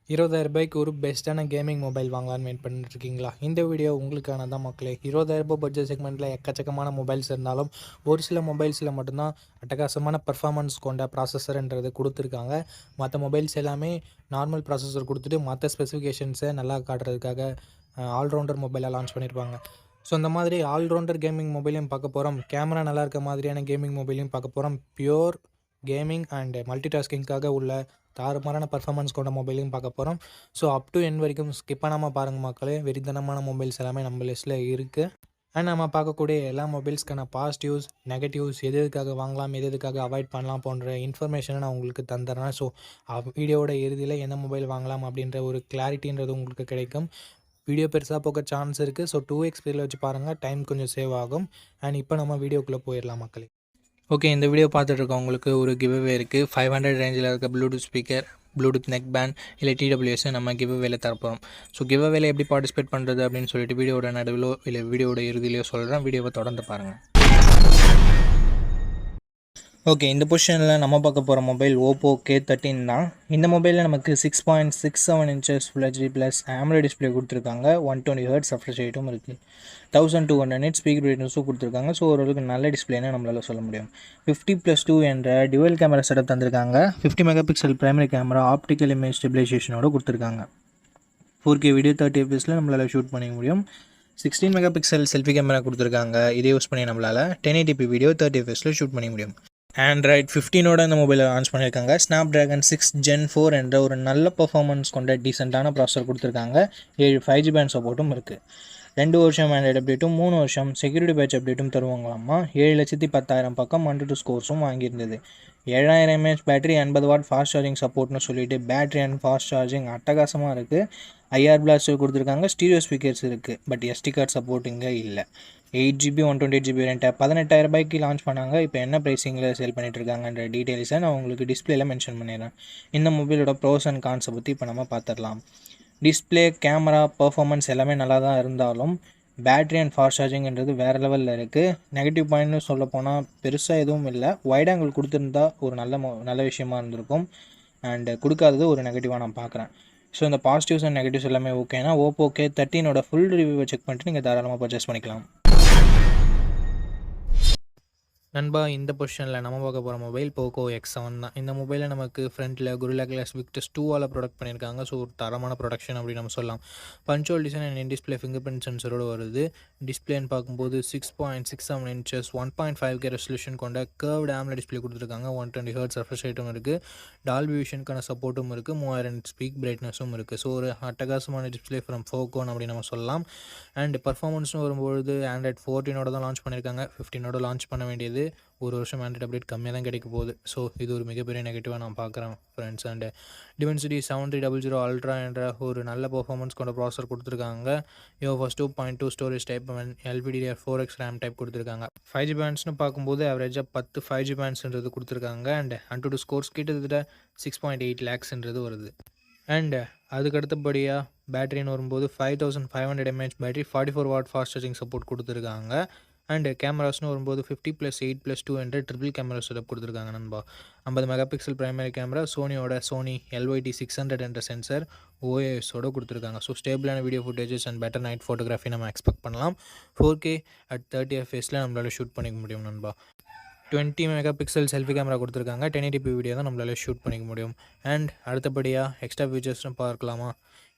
ரூ. 20,000 ஒரு பெஸ்ட்டான கேமிங் மொபைல் வாங்கலான்னு வெயிட் பண்ணிட்டு இருக்கீங்களா? இந்த வீடியோ உங்களுக்கான தான் மக்களே. ரூ. 20,000 பட்ஜெட் செக்மெண்ட்டில் எக்கச்சக்கமான மொபைல்ஸ் இருந்தாலும் ஒரு சில மொபைல்ஸில் மட்டும்தான் அட்டகாசமான பர்ஃபார்மன்ஸ் கொண்ட ப்ராசஸர்ன்றது கொடுத்துருக்காங்க. மற்ற மொபைல்ஸ் எல்லாமே நார்மல் ப்ராசஸர் கொடுத்துட்டு மற்ற ஸ்பெசிஃபிகேஷன்ஸை நல்லா காட்டுறதுக்காக ஆல்ரவுண்டர் மொபைலாக லான்ச் பண்ணியிருப்பாங்க. ஸோ இந்த மாதிரி ஆல்ரவுண்டர் கேமிங் மொபைலையும் பார்க்க போகிறோம், கேமரா நல்லா இருக்க மாதிரியான கேமிங் மொபைலையும் பார்க்க போகிறோம், பியூர் கேமிங் அண்ட் மல்டி டாஸ்கிங்காக உள்ள தாறுமாறான பர்ஃபார்மன்ஸ் கொண்ட மொபைலையும் பார்க்க போகிறோம். ஸோ அப் டு எண்ட் வரைக்கும் ஸ்கிப் பண்ணாமல் பாருங்கள் மக்களே. வெறித்தனமான மொபைல்ஸ் எல்லாமே நம்ம லிஸ்ட்டில் இருக்குது. அண்ட் நம்ம பார்க்கக்கூடிய எல்லா மொபைல்ஸ்க்கான பாசிட்டிவ்ஸ், நெகட்டிவ்ஸ், எது எதுக்காக வாங்கலாம், எது எதுக்காக அவாய்ட் பண்ணலாம் போன்ற இன்ஃபர்மேஷனை நான் உங்களுக்கு தந்துடுறேன். ஸோ வீடியோவோட இறுதியில் எந்த மொபைல் வாங்கலாம் அப்படின்ற ஒரு கிளாரிட்டின்றது உங்களுக்கு கிடைக்கும். வீடியோ பெருசாக போக சான்ஸ் இருக்குது. ஸோ 2x ஸ்பீடில் வச்சு பாருங்கள், டைம் கொஞ்சம் சேவ் ஆகும். அண்ட் இப்போ நம்ம வீடியோக்குள்ளே போயிடலாம் மக்களே. ஓகே, இந்த வீடியோ பார்த்துட்டு இருக்கவங்களுக்கு ஒரு கிவ்அவே இருக்குது. 500 ரேஞ்சில் இருக்க Bluetooth speaker, Bluetooth neck band இல்லை TWS நம்ம கிவ்அவேல தரப்போம். ஸோ கிவ்அவேல எப்படி பார்ட்டிசிபேட் பண்ணுறது அப்படின்னு சொல்லிட்டு வீடியோட நடுவிலோ இல்லை வீடியோட இறுதியிலையோ சொல்கிறேன். வீடியோவை தொடர்ந்து பாருங்கள். ஓகே, இந்த பொசிஷனில் நம்ம பார்க்க போகிற மொபைல் ஓப்போ K13 தான். இந்த மொபைலில் நமக்கு 6.67 inches Full HD plus AMOLED display கொடுத்துருக்காங்க. 120 Hz ரெஃப்ரெஷ் ரேட்டும் இருக்குது. 1200 nits ஸ்பீக்கர் பிரைட்னஸும் கொடுத்துருக்காங்க. ஸோ ஓரளவுக்கு நல்ல டிஸ்பிளேன்னு நம்மளால் சொல்ல முடியும். 50+2 என்ற டியூவல் கேமரா செட்டப் தந்திருக்காங்க. 50 megapixel primary camera optical image ஸ்டெபிலைசேஷனோடு கொடுத்துருக்காங்க. 4K வீடியோ 30 fps நம்மளால் ஷூட் பண்ணிக்க முடியும். 16 மெகாபிக்சல் செல்ஃபி கேமரா கொடுத்துருக்காங்க. இதை யூஸ் பண்ணி நம்மளால் 1080p வீடியோ 30 fps ஷூட் பண்ணிக்க முடியும். ஆண்ட்ராய்ட் 15ஓட இந்த மொபைலை லான்ச் பண்ணியிருக்காங்க. Snapdragon 6 Gen 4 என்ற ஒரு நல்ல பர்ஃபார்மன்ஸ் கொண்ட டீசெண்டான ப்ராசஸர் கொடுத்துருக்காங்க. 7 5G பேண்ட் சப்போர்ட்டும் இருக்குது. 2 வருஷம் ஆண்ட்ராய்டு அப்டேட்டும் 3 வருஷம் செக்யூரிட்டி பேட்ச் அப்டேட்டும் தருவாங்களாமா. 7,10,000 பக்கம் 1-2 ஸ்கோர்ஸும் வாங்கியிருந்தது. 7000 mAh battery, 80 watt fast charging சப்போர்ட்னு சொல்லிட்டு பேட்டரி அண்ட் ஃபாஸ்ட் சார்ஜிங் அட்டகாசமாக இருக்குது. IR பிளாஸ்டர் கொடுத்துருக்காங்க. ஸ்டீரியோ ஸ்பீக்கர்ஸ் இருக்குது. பட் SD கார்டு சப்போர்ட் இங்கே இல்லை. 8GB 128GB வேரியண்ட்டை 18,000 ரூபாய்க்கு லான்ச் பண்ணாங்க. இப்போ என்ன ப்ரைஸிங்கில் சேல் பண்ணிகிட்டு இருக்காங்கன்ற டீட்டெயில்ஸை நான் உங்களுக்கு டிஸ்பிளேல மென்ஷன் பண்ணிடுறேன். இந்த மொபைலோட ப்ரோஸ் அண்ட் கான்ஸை பற்றி இப்போ நம்ம பார்த்துடலாம். டிஸ்பிளே, கேமரா, பர்ஃபார்மன்ஸ் எல்லாமே நல்லா தான் இருந்தாலும் பேட்ரி அண்ட் ஃபாஸ்ட் சார்ஜிங்கிறது வேறு லெவலில் இருக்குது. நெகட்டிவ் பாயிண்ட்னு சொல்ல போனால் பெருசாக எதுவும் இல்லை. வைட் ஆங்கிள் கொடுத்துருந்தா ஒரு நல்ல விஷயமா இருந்திருக்கும். அண்டு கொடுக்காதது ஒரு நெகட்டிவாக நான் பார்க்குறேன். ஸோ இந்த பாசிட்டிவ்ஸ் அண்ட் நெகட்டிவ்ஸ் எல்லாமே ஓகேனா ஓப்போ K13ஓட ஃபுல் ரிவ்யூவை செக் பண்ணிட்டு நீங்கள் தாராளமாக பர்ச்சேஸ் பண்ணிக்கலாம். நண்பா, இந்த பொசிஷனில் நம்ம பார்க்க போகிற மொபைல் போக்கோ X7 தான். இந்த மொபைலில் நமக்கு ஃப்ரண்ட்டில் Gorilla Glass Victus 2ஆல் ப்ரொடக்ட் பண்ணியிருக்காங்க. ஸோ ஒரு தரமான ப்ரொடக்ஷன் அப்படின்னு நம்ம சொல்லலாம். பஞ்சுவல் design and in display fingerprint சென்சரோடு வருது. டிஸ்பிளேன்னு பார்க்கும்போது 6.67 இன்ச்சஸ் 1.5K ரெசல்யூஷன் கொண்ட கர்வ்டு AMOLED டிஸ்பிளே கொடுத்துருக்காங்க. 120 Hz ரெஃப்ரெஷ் ரேட்டும் இருக்குது. டால்பி விஷனுக்கான சப்போர்ட்டும் இருக்குது. 3000 ஸ்பீக் பிரைட்னஸும் இருக்குது. ஸோ ஒரு அட்டகாசமான டிஸ்பிளே ஃப்ரம் ஃபோக்கோன் அப்படின்னு நம்ம சொல்லலாம். அண்ட் பர்ஃபார்மன்ஸ்னு வரும்பொழுது ஆண்ட்ராய்ட் 14ஓட தான் லான்ச் பண்ணியிருக்காங்க. 15ஓட லான்ச் பண்ண வேண்டியது ஒரு வருஷம் ஆண்ட்ராய்ட் அப்டேட் கம்மியாக தான் கிடைக்க போகுது. ஸோ இது ஒரு மிகப்பெரிய நெகட்டிவாக நான் பார்க்குறேன் ஃப்ரெண்ட்ஸ். அண்ட் Dimensity 7300 Ultra என்ற ஒரு நல்ல பர்ஃபார்மன்ஸ் கொண்ட ப்ராசஸர் கொடுத்துருக்காங்க. UFS 2.2 storage type and LPDDR4X RAM type கொடுத்துருக்காங்க. 5G பேண்ட்ஸ்னு பார்க்கும்போது ஆவரேஜாக 10 5G பேண்ட்ஸ்ன்றது கொடுத்துருக்காங்க. அண்ட் Antutu ஸ்கோர்ஸ் கிட்டத்தட்ட 6.8 lakhsன்றது வருது. அண்ட் அதுக்கு அடுத்தபடியாக பேட்டரின்னு வரும்போது 5500 mAh battery, 44 what fast charging support கொடுத்துருக்காங்க. அண்ட் கேமராஸ்னு வரும்போது 50+8+2 என்ற ட்ரிபிள் கேமரா செட்டப் கொடுத்துருக்காங்க நண்பா. 50 megapixel primary camera, Sony LYT600 என்ற சென்சர் OISோட கொடுத்துருக்காங்க. ஸோ ஸ்டேபிளான video footages and better night photography நம்ம எக்ஸ்பெக்ட் பண்ணலாம். 4K at 30 fps நம்மளால் ஷூட் பண்ணிக்க முடியும் நண்பா. 20 மெகாபிக்சல் செல்ஃபி கேமரா கொடுத்துருக்காங்க. 1080p வீடியோ தான் நம்மளால் ஷூட் பண்ணிக்க முடியும். அண்ட் அடுத்தபடியாக எக்ஸ்ட்ரா ஃபீச்சர்ஸ்னு பார்க்கலாமா?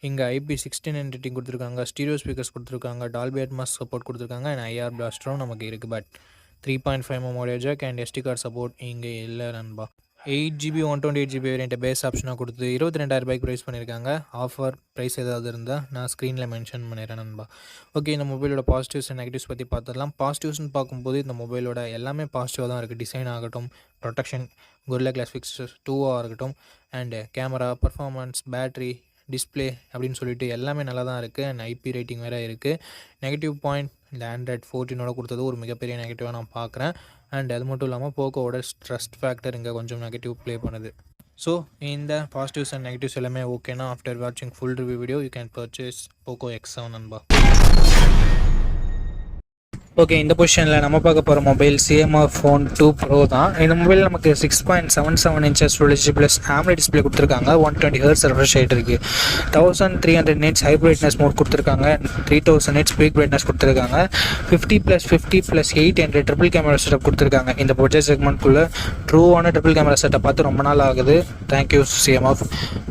இங்கே IP69 ரேட்டிங் கொடுத்துருக்காங்க. ஸ்டீரியோ ஸ்பீக்கர்ஸ் கொடுத்துருக்காங்க. டால்பி அட்மாஸ் சப்போர்ட் கொடுத்துருக்காங்க. அண்ட் IR பிளாஸ்டரும் நமக்கு இருக்குது. But 3.5mm audio jack and SD card support இங்கே இல்லை நண்பா. 8GB 128GB வேரியண்ட்டை பேஸ் ஆப்ஷனாக கொடுத்து 22,000 ரூபாய்க்கு ப்ரைஸ் பண்ணியிருக்காங்க. ஆஃபர் ப்ரைஸ் ஏதாவது இருந்தால் நான் ஸ்க்ரீனில் மென்ஷன் பண்ணிடுறேன் நண்பா. ஓகே, இந்த மொபைலோட பாசிட்டிவ்ஸ் அண்ட் நெகட்டிவ்ஸ் பற்றி பார்த்துடலாம். பாசிட்டிவ்ஸ்னு பார்க்கும்போது இந்த மொபைலோட எல்லாமே பாசிட்டிவாக தான் இருக்குது. டிசைன் ஆகட்டும், ப்ரொடெக்ஷன், Gorilla Glass Victus 2ஆக இருக்கட்டும், and camera, performance, battery, display அப்படின்னு சொல்லிட்டு எல்லாமே நல்லா தான் இருக்குது. அண்ட் IP ரேட்டிங் வேறு இருக்குது. நெகட்டிவ் பாயிண்ட் இந்த ஆண்ட்ராய்ட் 14ஓட கொடுத்தது ஒரு மிகப்பெரிய நெகட்டிவாக நான் பார்க்குறேன். அண்ட் அது மட்டும் இல்லாமல் போக்கோவோட ட்ரஸ்ட் ஃபேக்டர் இங்கே கொஞ்சம் நெகட்டிவ் ப்ளே பண்ணுது. ஸோ இந்த பாசிட்டிவ்ஸ் அண்ட் நெகட்டிவ்ஸ் எல்லாமே ஓகேனா ஆஃப்டர் வாட்சிங் full review video you can purchase Poco X7 நண்பா. ஓகே, இந்த பொசிஷனில் நம்ம பார்க்க போகிற மொபைல் சிஎம்ஆர் ஃபோன் 2 ப்ரோ தான். இந்த மொபைல் நமக்கு 6.77 inches full HD plus AMOLED display கொடுத்துருக்காங்க. 120 Hz ரெஃப்ரெஷ் ரேட் இருக்குது. 1300 nits ஹை பிரைட்னஸ் மோட் கொடுத்துருக்காங்க. 3000 nits பீக் பிரைட்னஸ் கொடுத்துருக்காங்க. 50+50+8 என்ற ட்ரிபிள் கேமரா செட்டப் கொடுத்துருக்காங்க. இந்த பட்ஜெட் செக்மெண்ட்குள்ளே ட்ரூவான ட்ரிபிள் கேமரா செட்டப் பார்த்து ரொம்ப நாள் ஆகுது. Thank you CMR.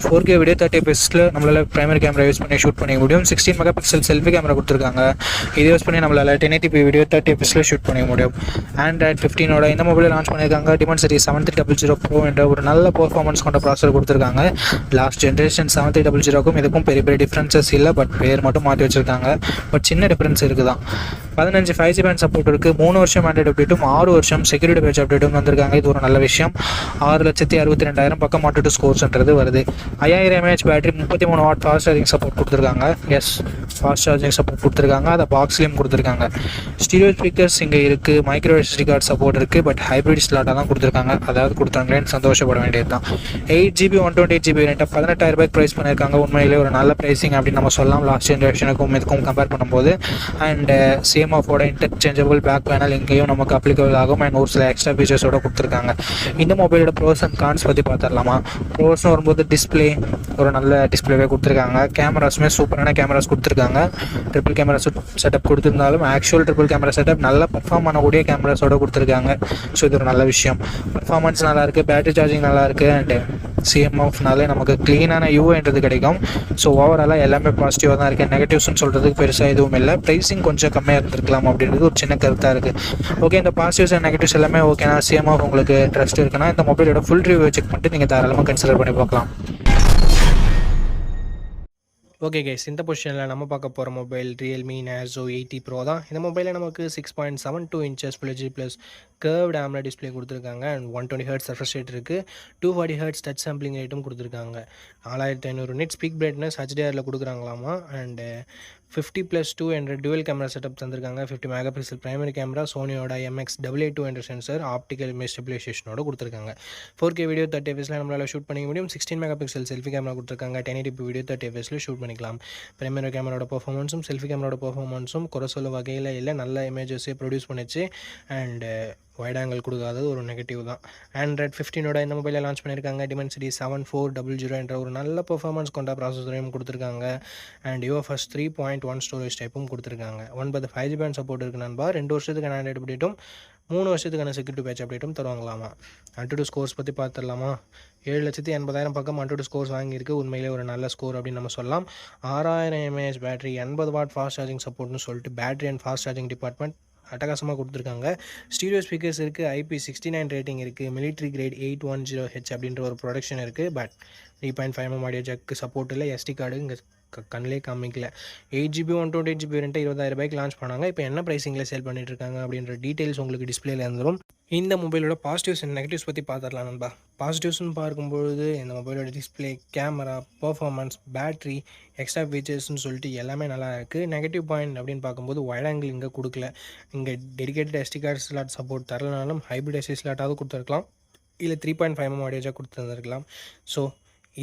4K video 30 fps நம்மளால் பிரைமரி கேமரா யூஸ் பண்ணி ஷூட் பண்ணிக்க முடியும். 16 MP செல்ஃபி கேமரா கொடுத்துருக்காங்க. இதை யூஸ் பண்ணி நம்மளால் 1080p வீடியோ 30 fps ஷூட் பண்ணிக்க முடியும். Android 15ஓட இந்த மொபைலை லான்ச் பண்ணியிருக்காங்க. Dimensity 7300 Pro என்ற ஒரு நல்ல பெர்ஃபார்மன்ஸ் கொண்ட ப்ராசஸர் கொடுத்துருக்காங்க. லாஸ்ட் ஜென்ரேஷன் 7300க்கும் இதுக்கும் பெரிய பெரிய டிஃப்ரென்சஸ் இல்லை, பட் பேர் மட்டும் மாற்றி வச்சுருக்காங்க. பட் சின்ன டிஃப்ரென்ஸ் இருக்குது தான். 15 5G பேண்ட் சப்போர்ட் இருக்குது. 3 வருஷம் ஆண்ட்ராய்டு அப்டேட்டும் 6 வருஷம் செக்யூரிட்டி பேட்ச் அப்டேட்டும் வந்திருக்காங்க. இது ஒரு நல்ல விஷயம். 6,62,000 பக்கம் மாட்டு ஸ்கோர்ஸ்ன்றது வருது. 5000 mAh battery, 33 what fast charging support கொடுத்துருக்காங்க. ஃபாஸ்ட் சார்ஜிங் சப்போர்ட் கொடுத்துருக்காங்க. அதை பாக்ஸ்லேயும் கொடுத்துருக்காங்க. ஸ்டீரியோ ஸ்பீக்கர்ஸ் இங்கே இருக்குது. மைக்ரோ SD கார்டு சப்போர்ட் இருக்குது. பட் ஹைப்ரிட் ஸ்லாட்டாக தான் கொடுத்துருக்காங்க. அதாவது கொடுத்தாங்களேன்னு சந்தோஷப்பட வேண்டியது தான். 8GB 128GB ரெண்டாக 18,000 ப்ரைஸ் பண்ணியிருக்காங்க. உண்மையிலே ஒரு நல்ல ப்ரைஸிங் அப்படின்னு நம்ம சொல்லலாம் லாஸ்ட் ஜென்ரேஷனுக்கும் இதுக்கும் கம்பேர் பண்ணும்போது. அண்ட் சிஎம்ஆஃபோட இன்டர்சேஞ்சபிள் பேக் பேனல் இங்கேயும் நமக்கு அப்ளிகபிள் ஆகும். அண்ட் ஒரு சில எக்ஸ்ட்ரா ஃபீச்சர்ஸோட கொடுத்துருக்காங்க. இந்த மொபைலோட ப்ரோஸ் அண்ட் கான்ஸ் பற்றி பார்த்துடலாமா? ப்ரோஸ்னு வரும்போது டிஸ்பிளே ஒரு நல்ல டிஸ்பிளேவே கொடுத்துருக்காங்க. கேமராஸுமே சூப்பரான கேமராஸ் கொடுத்துருக்காங்க. ட்ரிபிள் கேமரா செட்டப் கொடுத்துருந்தாலும் ஆக்சுவல் ட்ரிபிள் கேமரா செட்டப் நல்ல பர்ஃபார்ம் பண்ணக்கூடிய கேமராஸோட கொடுத்துருக்காங்க. ஸோ இது ஒரு நல்ல விஷயம். பர்ஃபார்மன்ஸ் நல்லாயிருக்கு, பேட்டரி சார்ஜிங் நல்லாயிருக்கு. அண்ட் சிஎம்ஆஃப்னாலே நமக்கு க்ளீனான யூஏன்றது கிடைக்கும். ஸோ ஓவராலாக எல்லாமே பாசிட்டிவாக தான் இருக்குது. நெகட்டிவ்ஸ்னு சொல்கிறதுக்கு பெருசாக எதுவும் இல்லை. ப்ரைஸிங் கொஞ்சம் கம்மியாக இருந்திருக்கலாம் அப்படின்றது ஒரு சின்ன கருத்தாக இருக்குது. ஓகே, இந்த பாசிட்டிவ்ஸ் அண்ட் நெகட்டிவ்ஸ் எல்லாமே ஓகேனா சிஎம்ஆஃப் உங்களுக்கு ட்ரஸ்ட் இருக்குன்னா இந்த மொபைலோட ஃபுல் ரிவ்யூ செக் பண்ணிட்டு நீங்கள் தாராளமாக கன்சிடர் பண்ணி பார்க்கலாம். ஓகே கைஸ், இந்த பொசிஷனில் நம்ம பார்க்க போகிற மொபைல் Realme Narzo 80 Pro தான். இந்த மொபைலில் நமக்கு 6.72 inches full HD plus curved AMOLED display கொடுத்துருக்காங்க. அண்ட் 120 Hz ரெஃப்ரெஷ் ரேட் இருக்குது. 240 Hz டச் சாம்பிளிங் ரேட்டும் கொடுத்துருக்காங்க. 4500 nits பீக் பிரைட்னஸ் HDRல கொடுக்குறாங்களாமா. அண்டு 50+2 என்ற டுவல் கேமரா செட்டப் தந்திருக்காங்க. 50 MP பிரைமரி கேமரா, சோனியோட MX882 என்ற சென்சர், ஆப்டிக்கல் இமேஜ் ஸ்டெபிலைசேஷனோட கொடுத்துருக்காங்க. 4K வீடியோ 30 fps நம்மளால் ஷூட் பண்ணிக்க முடியும். 16 MP செல்ஃபி கேமரா கொடுத்துருக்காங்க. 1080p வீடியோ 30 fps ஷூட் பண்ணிக்கலாம். பிரைமரி கேமராவோட பர்ஃபார்மன்ஸும் செல்ஃபி கேமராவோட பர்ஃபார்மன்ஸும் குறை சொல்ல வகையில் இல்லை, நல்ல இமேஜஸே ப்ரொடியூஸ் பண்ணிச்சு. அண்டு வைட் ஆங்கிள் கொடுக்காதது ஒரு நெகட்டிவ் தான். Android 15ஓட இந்த மொபைலை லான்ச் பண்ணியிருக்காங்க. Dimensity 7400 என்ற ஒரு நல்ல பெர்ஃபார்மன்ஸ் கொண்ட ப்ராசஸரையும் கொடுத்துருக்காங்க. அண்ட் UFS 3.1 ஸ்டோரேஜ் டைப்பும் கொடுத்துருக்காங்க. 9 5G பேண்ட் சப்போர்ட் இருக்குது நண்பா. 2 வருஷத்துக்கான ஆண்ட்ராய்டு அப்டேட்டும் 3 வருஷத்துக்கான செக்யூரிட்டி பேட்ச் அப்டேட்டும் தருவாங்களாமா. Antutu ஸ்கோர்ஸ் பற்றி பார்த்துடலாமா? 7,80,000 பக்கம் Antutu ஸ்கோர்ஸ் வாங்கியிருக்கு. உண்மையிலே ஒரு நல்ல ஸ்கோர் அப்படின்னு நம்ம சொல்லலாம். 6000 mAh battery, 80 watt fast charging சப்போர்ட்னு சொல்லிட்டு battery and fast charging department அட்டகாசமாக கொடுத்துருக்காங்க. ஸ்டீரியோ ஸ்பீக்கர்ஸ் இருக்குது. IP69 ரேட்டிங் இருக்குது. மிலிட்ரி கிரேட் 810H அப்படின்ற ஒரு ப்ரொடக்ஷன் இருக்குது. But 3.5mm audio jack support இல்லை. SD கார்டு இங்கே கண்ணிலே காமிக்கல. 8GB 128GB வேரியண்ட்டை 20,000 லான்ச் பண்ணாங்க. இப்போ என்ன ப்ரைஸிங்கில் சேல் பண்ணிட்டு இருக்காங்க அப்படின்ற டீட்டெயில்ஸ் உங்களுக்கு டிஸ்பிளேல இருந்துடும். இந்த மொபைலோட பாசிட்டிவ்ஸ் அண்ட் நெகட்டிவ்ஸ் பற்றி பார்த்துடலாம் நண்பா. பாசிட்டிவ்ஸ்னு பார்க்கும்பொழுது இந்த மொபைலோட display, camera, performance, battery, extra ஃபீச்சர்ஸ்னு சொல்லிட்டு எல்லாமே நல்லா இருக்குது. நெகட்டிவ் பாயிண்ட் அப்படின்னு பார்க்கும்போது வைட் ஆங்கிள் இங்கே கொடுக்கல. இங்கே dedicated SD card slot support தரலனாலும் ஹைப்ரிட் SD ஸ்லாட்டாவது கொடுத்துருக்கலாம், இல்லை 3.5mm ஆடியோ ஜாக் கொடுத்துருந்துருக்கலாம். ஸோ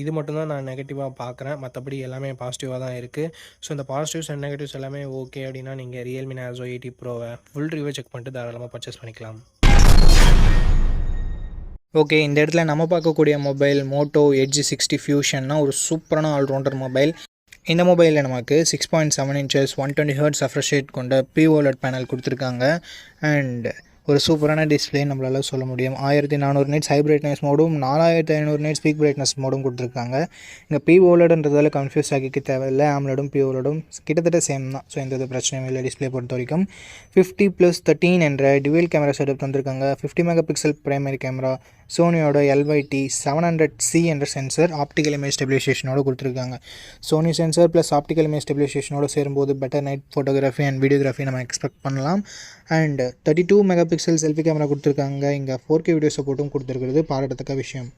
இது மட்டும்தான் நான் நெகட்டிவாக பார்க்குறேன். மற்றபடி எல்லாமே பாசிட்டிவாக தான் இருக்குது. ஸோ இந்த பாசிட்டிவ்ஸ் அண்ட் நெகட்டிவ்ஸ் எல்லாமே ஓகே அப்படின்னா நீங்கள் Realme Narzo 80 Proவை ஃபுல் ரிவ்யூ செக் பண்ணிட்டு தாராளமாக பர்ச்சேஸ் பண்ணிக்கலாம். ஓகே, இந்த இடத்துல நம்ம பார்க்கக்கூடிய மொபைல் Moto Edge 60 Fusionனா ஒரு சூப்பரான ஆல்ரவுண்டர் மொபைல். இந்த மொபைலில் நமக்கு 6.7 inches 120 Hz ரெஃப்ரெஷ் ரேட் கொண்ட POLED பேனல் கொடுத்துருக்காங்க. அண்ட் ஒரு சூப்பரான டிஸ்பிளே நம்மளால் சொல்ல முடியும். 1400 nits ஹை பிரைட்னஸ் மோடும் 4500 nits பீக் பிரைட்னஸ் மோடும் கொடுத்துருக்காங்க. இங்கே POLEDன்றதால கன்ஃபியூஸ் ஆகிக்க தேவையில்லை. AMOLEDும் POLEDும் கிட்டத்தட்ட சேம் தான். ஸோ எந்த பிரச்சனையும் இல்லை டிஸ்பிளே பொறுத்த வரைக்கும். 50+13 என்ற டுவல் கேமரா செட்டப் தந்திருக்காங்க. 50 MP பிரைமரி கேமரா, சோனியோட LYT 700C என்ற சென்சர், ஆப்டிக்கல் இமேஜ் ஸ்டெபிலைசேஷனோட கொடுத்துருக்காங்க. Sony sensor plus optical image ஸ்டெபிலைசேஷனோட சேரும்போது better night photography and videography நம்ம எக்ஸ்பெக்ட் பண்ணலாம். அண்ட் 32 MP செல்ஃபி கேமரா கொடுத்துருக்காங்க. இங்கே 4K வீடியோ சப்போர்ட்டும் கொடுத்துருக்கிறது பாராட்டத்தக்க விஷயம்.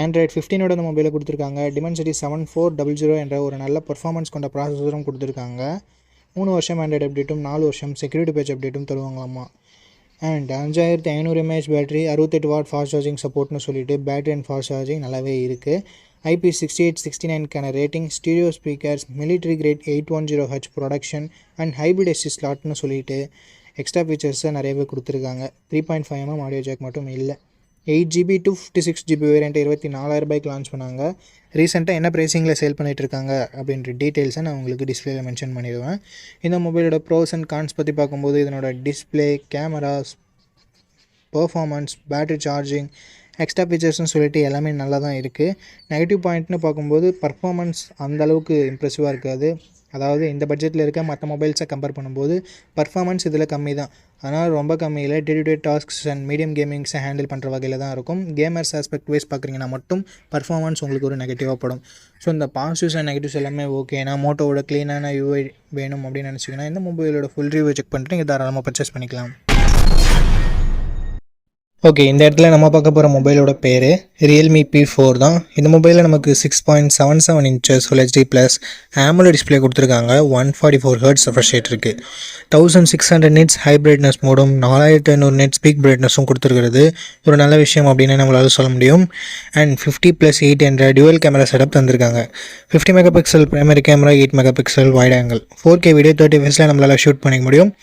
Android 15ஓட இந்த மொபைலை கொடுத்துருக்காங்க. Dimensity 7400 என்ற ஒரு நல்ல பர்ஃபார்மன்ஸ் கொண்ட ப்ராசஸரும் கொடுத்துருக்காங்க. 3 வருஷம் ஆண்ட்ராய்டு அப்டேட்டும் 4 வருஷம் செக்யூரிட்டி பேட்ச் அப்டேட்டும் தருவாங்களாமா. And 5500 mAh battery, 68 watt fast charging சப்போர்ட்னு சொல்லிட்டு பேட்டரி அண்ட் ஃபாஸ்ட் சார்ஜிங் நல்லாவே இருக்குது. IP6869க்கான rating, stereo speakers, military grade 810H protection and hybrid SD ஸ்லாட்னு சொல்லிட்டு எக்ஸ்ட்ரா ஃபீச்சர்ஸை நிறையவே கொடுத்துருக்காங்க. 3.5mm ஆடியோ ஜாக் மட்டும் இல்லை. 8GB to 56GB variant 24,000 launch பண்ணாங்க. ரீசெண்டாக என்ன ப்ரைஸிங்கில் சேல் பண்ணிகிட்டு இருக்காங்க அப்படின்ற டீட்டெயில்ஸை நான் உங்களுக்கு டிஸ்பிளேயில் மென்ஷன் பண்ணிடுவேன். இந்த மொபைலோட ப்ரோஸ் அண்ட் கான்ஸ் பற்றி பார்க்கும்போது இதனோட display, cameras, performance, battery charging, extra ஃபீச்சர்ஸ்னு சொல்லிட்டு எல்லாமே நல்லா தான் இருக்குது. நெகட்டிவ் பாயிண்ட்னு பார்க்கும்போது பர்ஃபார்மன்ஸ் அந்தளவுக்கு இம்ப்ரெசிவாக இருக்காது. அதாவது இந்த பட்ஜெட்டில் இருக்க மற்ற மொபைல்ஸை கம்பேர் பண்ணும்போது பர்ஃபார்மன்ஸ் இதில் கம்மி தான். ஆனால் ரொம்ப கம்மியில் day to day tasks and medium கேமிங்ஸை ஹேண்டில் பண்ணுற வகையில் தான் இருக்கும். கேமர்ஸ் ஆஸ்பெக்ட் வைஸ் பார்க்குறீங்கன்னா மட்டும் பர்ஃபார்மன்ஸ் உங்களுக்கு ஒரு நெகட்டிவாக படும். ஸோ இந்த பாசிட்டிவ்ஸ் அண்ட் நெகட்டிவ்ஸ் எல்லாமே ஓகேனா மோட்டோவோட க்ளீனான யூஐ வேணும் அப்படின்னு நினச்சிங்கன்னா இந்த மொபைலோட ஃபுல் ரிவ்யூ செக் பண்ணிட்டு நீங்கள் தாராளமாக பர்ச்சேஸ் பண்ணிக்கலாம். ஓகே, இந்த இடத்துல நம்ம பார்க்க போகிற மொபைலோட பேர் Realme P4 தான். இந்த மொபைலில் நமக்கு 6.77 inches Full HD plus AMOLED display கொடுத்துருக்காங்க. 144 Hz ரெஃப்ரெஷ் ரேட் இருக்குது. 1600 nits ஹை பிரைட்னஸ் மோடும் 4500 nits பீக் பிரைட்னஸும் கொடுத்துருக்கிறது ஒரு நல்ல விஷயம் அப்படின்னு நம்மளால் சொல்ல முடியும். அண்ட் 50+8 என்ற டியூவல் கேமரா செட்டப் தந்திருக்காங்க. 50 megapixel primary camera, 8 megapixel wide angle, 4K video 30 fps நம்மளால் ஷூட் பண்ணிக்க முடியும்.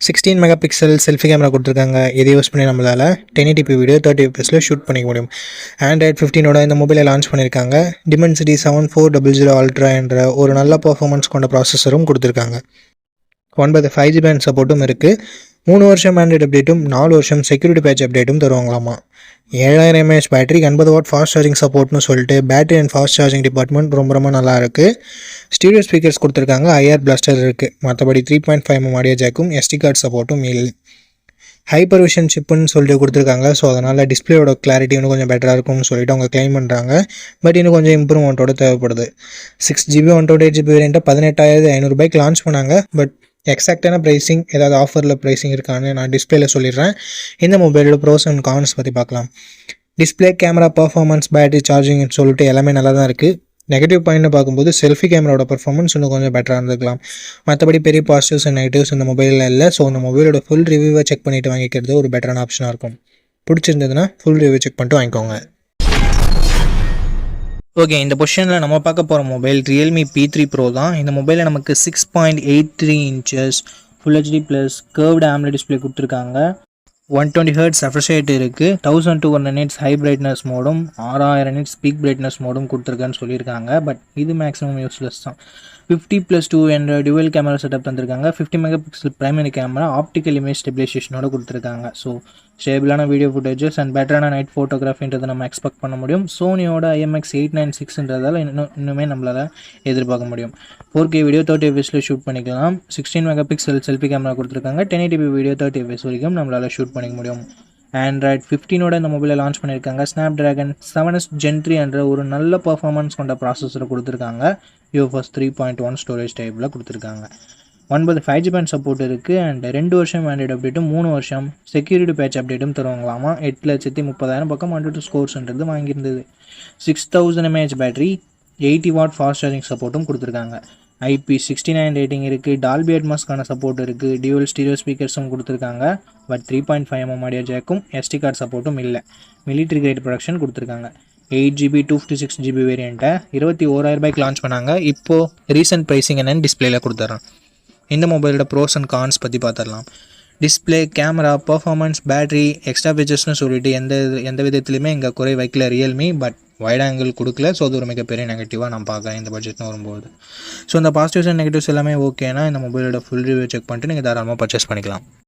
16 மெகாபிக்சல் செல்ஃபி கேமரா கொடுத்துருக்காங்க. இதை யூஸ் பண்ணி நம்மளால் 1080p வீடியோ 30 fps ஃஷூட் பண்ணிக்க முடியும். Android 15ஓட இந்த மொபைலை லான்ச் பண்ணியிருக்காங்க. Dimensity 7400 Ultra என்ற ஒரு நல்ல பர்ஃபார்மன்ஸ் கொண்ட ப்ராசஸரும் கொடுத்துருக்காங்க. 9 5G பேண்ட் சப்போர்ட்டும் இருக்குது. 3 வருஷம் ஆண்ட்ராய்டு அப்டேட்டும் 4 வருஷம் செக்யூரிட்டி பேட்ச் அப்டேட்டும் தருவாங்களாமா. 7000 mAh battery, 80W fast charging சப்போர்ட்னு சொல்லிட்டு battery and fast charging department ரொம்ப நல்லா இருக்குது. ஸ்டீரியோ ஸ்பீக்கர்ஸ் கொடுத்துருக்காங்க. IR பிளாஸ்டர் இருக்குது. மற்றபடி 3.5mm ஆடியோ ஜாக்கும் SD கார்டு சப்போர்ட்டும் இல்லை. ஹைப்பர் விஷன் சிப்புன்னு சொல்லிட்டு கொடுத்துருக்காங்க. ஸோ அதனால் டிஸ்பிளேயோட கிளாரிட்டி இன்னும் கொஞ்சம் பெட்டராக இருக்கும்னு சொல்லிட்டு அவங்க கிளைம் பண்ணுறாங்க. பட் இன்னும் கொஞ்சம் இம்ப்ரூவ்மெண்ட்டோட தேவைப்படுது. 6GB 128GB வேரியண்ட்டை 18,500 லான்ச் பண்ணாங்க. பட் எக்ஸாக்டான ப்ரைஸிங் ஏதாவது ஆஃபரில் ப்ரைஸிங் இருக்கான்னு நான் டிஸ்பிளேயில் சொல்லிடுறேன். இந்த மொபைலோட ப்ரோஸ் அண்ட் கான்ஸ் பற்றி பார்க்கலாம். டிஸ்பிளே, கேமரா, பர்ஃபார்மன்ஸ், பேட்டரி சார்ஜிங்னு சொல்லிட்டு எல்லாமே நல்லா தான் இருக்குது. நெகட்டிவ் பாயிண்ட்னு பார்க்கும்போது செல்ஃபி கேமராவோட பர்ஃபார்மன்ஸ் இன்னும் கொஞ்சம் பெட்டராக இருந்துக்கலாம். மற்றபடி பெரிய பாசிட்டிவ்ஸ் அண்ட் நெகட்டிவ்ஸ் இந்த மொபைலில் இல்லை. ஸோ இந்த மொபைலோட ஃபுல் ரிவ்யூவை செக் பண்ணிவிட்டு வாங்கிக்கிறது ஒரு பெட்டரான ஆப்ஷனாக இருக்கும். பிடிச்சிருந்ததுன்னா ஃபுல் ரிவ்யூ செக் பண்ணிட்டு வாங்கிக்கோங்க. ஓகே, இந்த பொசிஷனில் நம்ம பார்க்க போகிற மொபைல் Realme P3 Pro தான். இந்த மொபைலில் நமக்கு 6.83 inches Full HD plus curved AMOLED display கொடுத்துருக்காங்க. 120 Hz ரெஃப்ரெஷ் ரேட் இருக்குது. 1200 nits ஹை பிரைட்னஸ் மோடும் 6000 nits பீக் பிரைட்னஸ் மோடும் கொடுத்துருக்கான்னு சொல்லியிருக்காங்க. பட் இது மேக்ஸிமம் யூஸ்லெஸ் தான். 50+2 என்ற டியூவல் கேமரா செட்டப் தந்திருக்காங்க. 50 megapixel primary camera, optical image ஸ்டெபிலைசேஷனோட கொடுத்துருக்காங்க. ஸோ ஸ்டேபிளான வீடியோ ஃபுட்டேஜஸ் அண்ட் பெட்டரான நைட் ஃபோட்டோகிராஃபின்றதை நம்ம எக்ஸ்பெக்ட் பண்ண முடியும். சோனியோட IMX896ன்றதால இன்னுமே நம்மளால் எதிர்பார்க்க முடியும். 4K வீடியோ 30 fps ஷூட் பண்ணிக்கலாம். 16 மெகாபிக்சல் செல்ஃபி கேமரா கொடுத்துருக்காங்க. 1080p வீடியோ 30 fps வரைக்கும் நம்மளால் ஷூட் பண்ணிக்க முடியும். Android 15ஓட இந்த மொபைலை லான்ச் பண்ணியிருக்காங்க. Snapdragon 7s Gen 3 என்ற ஒரு நல்ல பர்ஃபார்மன்ஸ் கொண்ட ப்ராசஸரை கொடுத்துருக்காங்க. UFS 3.1 ஸ்டோரேஜ் டைப்பில் கொடுத்துருக்காங்க. 9 5G பேண்ட் சப்போர்ட் இருக்குது. அண்ட் 2 வருஷம் ஆண்ட்ராய்டு அப்டேட்டும் 3 வருஷம் செக்யூரிட்டி பேட்ச் அப்டேட்டும் தருவாங்களாமா. 8,30,000 பக்கம் 100 ஸ்கோர்ஸ்ன்றது வாங்கியிருந்தது. 6000 mAh battery, 80W fast charging சப்போர்ட்டும் கொடுத்துருக்காங்க. IP69 ரேட்டிங் இருக்குது. டால்பி அட்மாஸ்க்கான சப்போர்ட் இருக்குது. டியூவல் ஸ்டீரியோ ஸ்பீக்கர்ஸும் கொடுத்துருக்காங்க. பட் 3.5mm ஆடியோ ஜாக்கும் SD கார்டு சப்போர்ட்டும் இல்லை. மிலிட்ரி கிரேட் ப்ரொடக்ஷன் கொடுத்துருக்காங்க. 8GB 256GB வேரியண்ட்டை 21,000 லான்ச் பண்ணாங்க. இப்போது ரீசெண்ட் ப்ரைஸிங் என்னென்னு டிஸ்பிளேயில் கொடுத்துட்றேன். இந்த மொபைலோட ப்ரோஸ் அண்ட் கான்ஸ் பற்றி பார்த்துடலாம். Display, camera, performance, battery, extra ஃபீச்சர்ஸ்னு சொல்லிட்டு எந்த விதத்துலையுமே இங்கே குறை வைக்கல Realme. பட் வைட் ஆங்கிள் கொடுக்கல. ஸோ அது ஒரு மிகப்பெரிய நெகட்டிவாக நான் பார்க்குறேன் இந்த பட்ஜெட்னு வரும்போது. ஸோ இந்த பாசிட்டிவ்ஸ் அண்ட் நெகட்டிவ்ஸ் எல்லாமே ஓகேனா இந்த மொபைலோட ஃபுல் ரிவ்யூ செக் பண்ணிட்டு நீங்கள் தாராளமாக பர்ச்சேஸ் பண்ணிக்கலாம்.